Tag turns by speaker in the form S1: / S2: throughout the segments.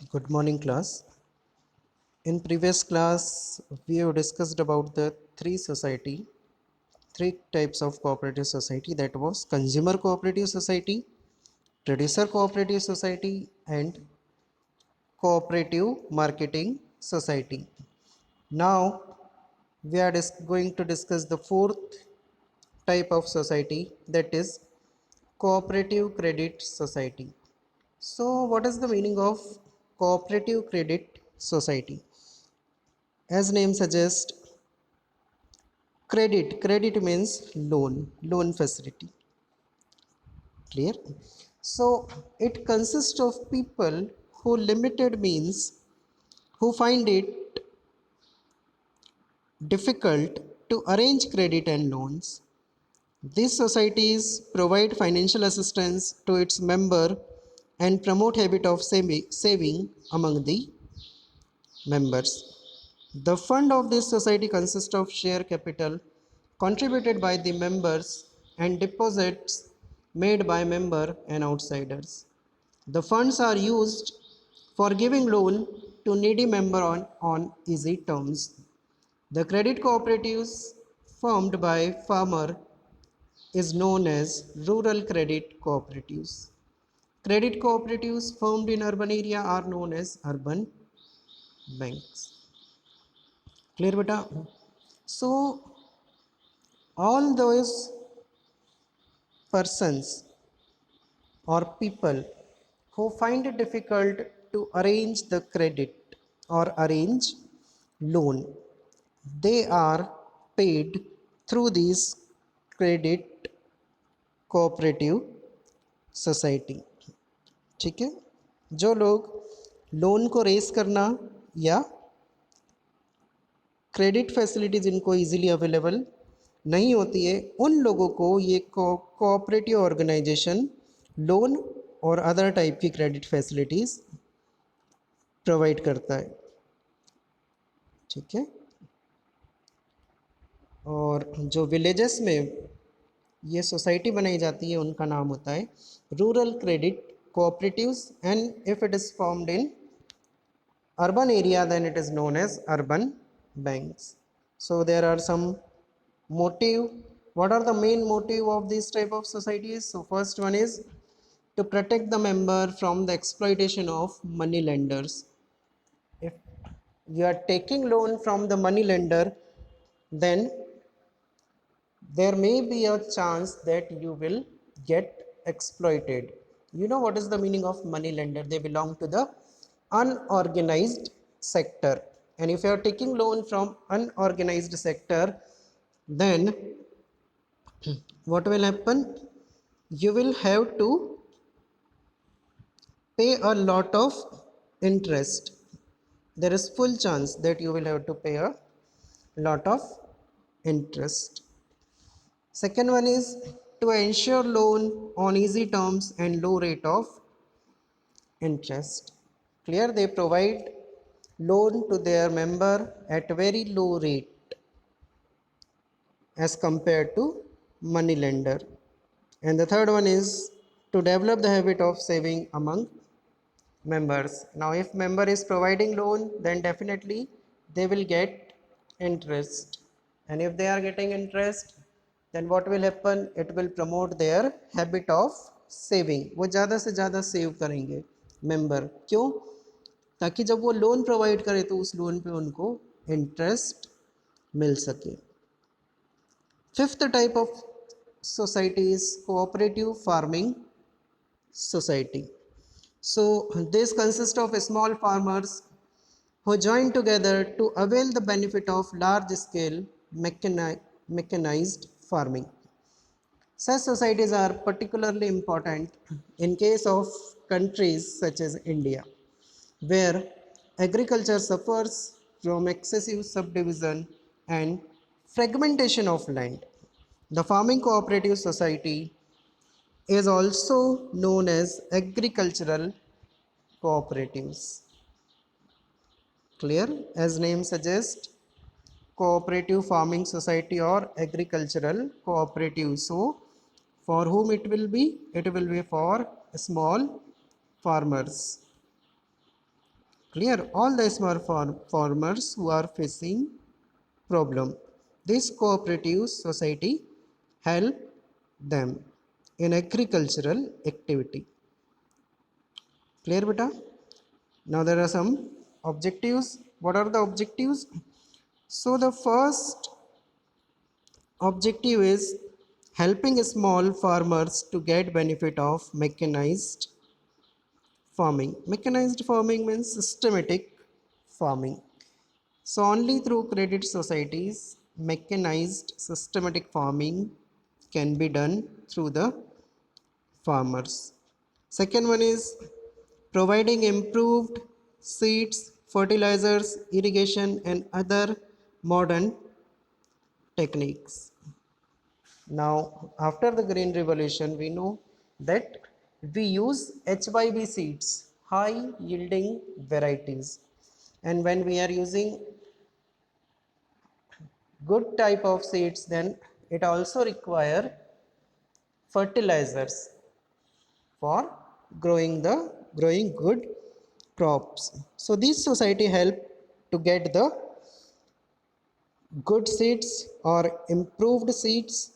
S1: Good morning, class. In previous class, we have discussed about the three types of cooperative society, that was consumer cooperative society, producer cooperative society, and cooperative marketing society. Now, we are going to discuss the fourth type of society, that is cooperative credit society. So, what is the meaning of cooperative credit society? As name suggests, credit means loan facility. Clear? So it consists of people who limited means, who find it difficult to arrange credit and loans. These societies provide financial assistance to its member and promote habit of saving among the members. The fund of this society consists of share capital contributed by the members and deposits made by member and outsiders. The funds are used for giving loan to needy member on easy terms. The credit cooperatives formed by farmer is known as rural credit cooperatives. Credit cooperatives formed in urban area are known as urban banks. Clear beta? So all those persons or people who find it difficult to arrange the credit or arrange loan, they are paid through this credit cooperative society. ठीक है, जो लोग loan को race करना या credit facility जिनको easily available नहीं होती है, उन लोगों को ये कोऑपरेटिव ऑर्गेनाइजेशन लोन और अदर टाइप की क्रेडिट फैसिलिटीज़ प्रोवाइड करता है. ठीक है, और जो विलेजेस में ये सोसाइटी बनाई जाती है उनका नाम होता है rural credit cooperatives, and if it is formed in urban area then it is known as urban banks. So there are some motive. What are the main motive of this type of societies? So first one is to protect the member from the exploitation of money lenders. If you are taking loan from the money lender, then there may be a chance that you will get exploited. You know what is the meaning of money lender? They belong to the unorganized sector, and if you are taking loan from unorganized sector, then what will happen? You will have to pay a lot of interest. There is full chance that you will have to pay a lot of interest. Second one is to ensure loan on easy terms and low rate of interest. Clear? They provide loan to their member at very low rate as compared to money lender. And the third one is to develop the habit of saving among members. Now if member is providing loan, then definitely they will get interest, and if they are getting interest, then what will happen? It will promote their habit of saving. वो ज़्यादा से ज़्यादा save करेंगे member. क्यों? ताकि जब वो loan provide करे तो उस लोन पे उनको इंटरेस्ट मिल सके. Fifth type of society is cooperative farming society. So this consists of small farmers who join together to avail the benefit of large scale mechanized farming. Such societies are particularly important in case of countries such as India, where agriculture suffers from excessive subdivision and fragmentation of land. The farming cooperative society is also known as agricultural cooperatives. Clear? As name suggests, cooperative farming society or agricultural cooperative. So for whom it will be? It will be for small farmers. Clear? All the small farmers who are facing problem, this cooperative society help them in agricultural activity. Clear beta? Now there are some objectives. What are the objectives? So the first objective is helping small farmers to get benefit of mechanized farming. Mechanized farming means systematic farming. So only through credit societies, mechanized systematic farming can be done through the farmers. Second one is providing improved seeds, fertilizers, irrigation and other modern techniques. Now, after the Green Revolution, we know that we use HYV seeds, high yielding varieties. And when we are using good type of seeds, then it also require fertilizers for growing good crops. So this society help to get the good seeds or improved seeds,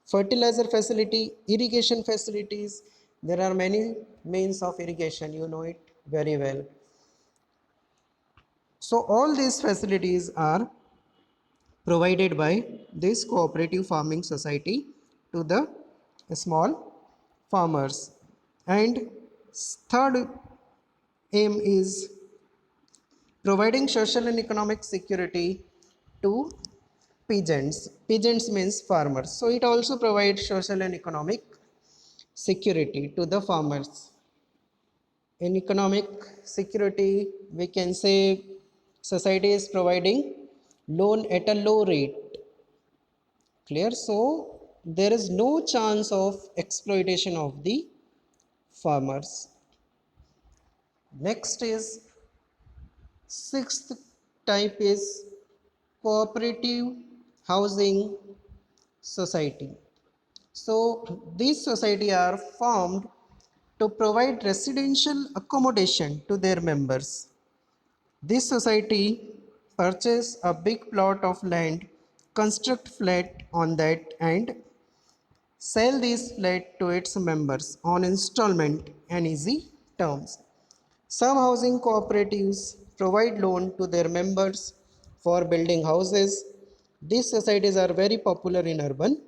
S1: fertilizer facility, irrigation facilities. There are many means of irrigation, you know it very well. So all these facilities are provided by this cooperative farming society to the small farmers. And third aim is providing social and economic security to peasants. Peasants means farmers. So it also provides social and economic security to the farmers. In economic security, we can say society is providing loan at a low rate. Clear? So there is no chance of exploitation of the farmers. Next is sixth type is cooperative housing society. So these society are formed to provide residential accommodation to their members. This society purchase a big plot of land, construct flat on that and sell this flat to its members on installment and easy terms. Some housing cooperatives provide loan to their members for building houses. These societies are very popular in urban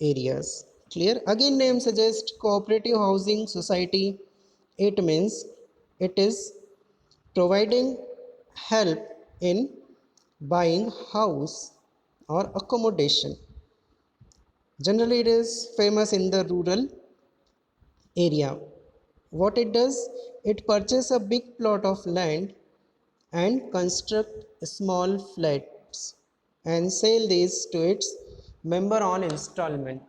S1: areas. Clear? Again, name suggests cooperative housing society. It means it is providing help in buying house or accommodation. Generally, it is famous in the rural area. What it does, it purchases a big plot of land and construct small flats and sell these to its member on installment.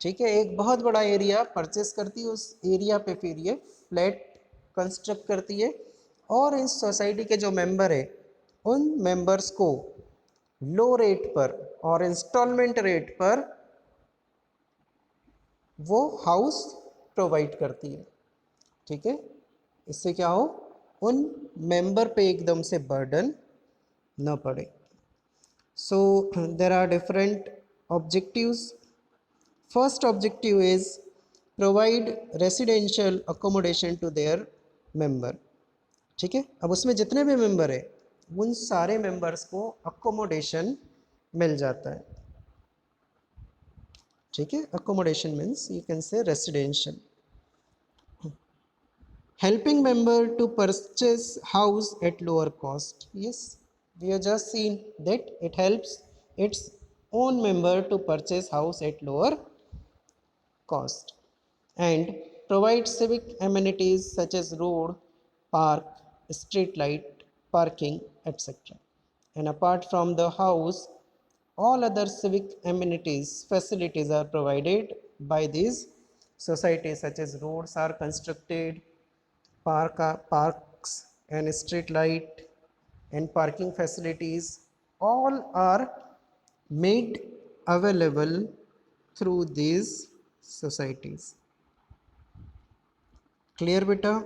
S1: ठीक है, एक बहुत बड़ा area purchase करती है, उस area पे फिर ये फ्लैट कंस्ट्रक्ट करती है और इस सोसाइटी के जो मेंबर है उन मेंबर्स को लो रेट पर और इंस्टॉलमेंट रेट पर वो हाउस प्रोवाइड करती है. ठीक है, इससे क्या हो, उन मेंबर पे एकदम से बर्डन न पड़े. So there are different objectives. First objective is provide residential accommodation to their member. ठीक है, अब उसमें जितने भी मेंबर है उन सारे मेंबर्स को अकोमोडेशन मिल जाता है. ठीक है, accommodation means you can say residential. Helping member to purchase house at lower cost. Yes, we have just seen that it helps its own member to purchase house at lower cost and provide civic amenities such as road, park, street light, parking, etc. And apart from the house, all other civic amenities facilities are provided by these societies such as roads are constructed, parks and street light and parking facilities all are made available through these societies. Clear beta?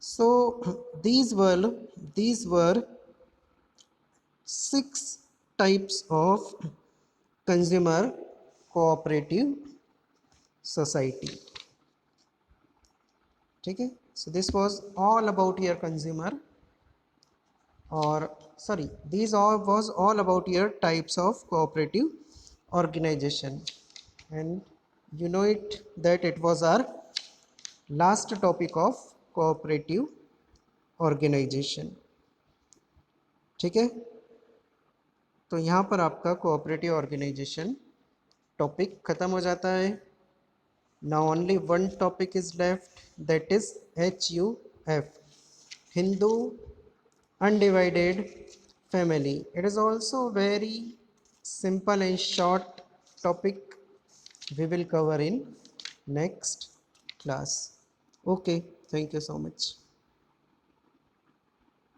S1: So these were 6 types of consumer cooperative society. ठीक है, so this was all about your consumer, or sorry, these all was all about your types of cooperative organization. And you know it that it was our last topic of cooperative organization. ठीक है, तो यहाँ पर आपका cooperative organisation topic खत्म हो जाता है. Now only one topic is left, that is HUF, Hindu Undivided Family. It is also very simple and short topic. We will cover in next class. Okay, thank you so much.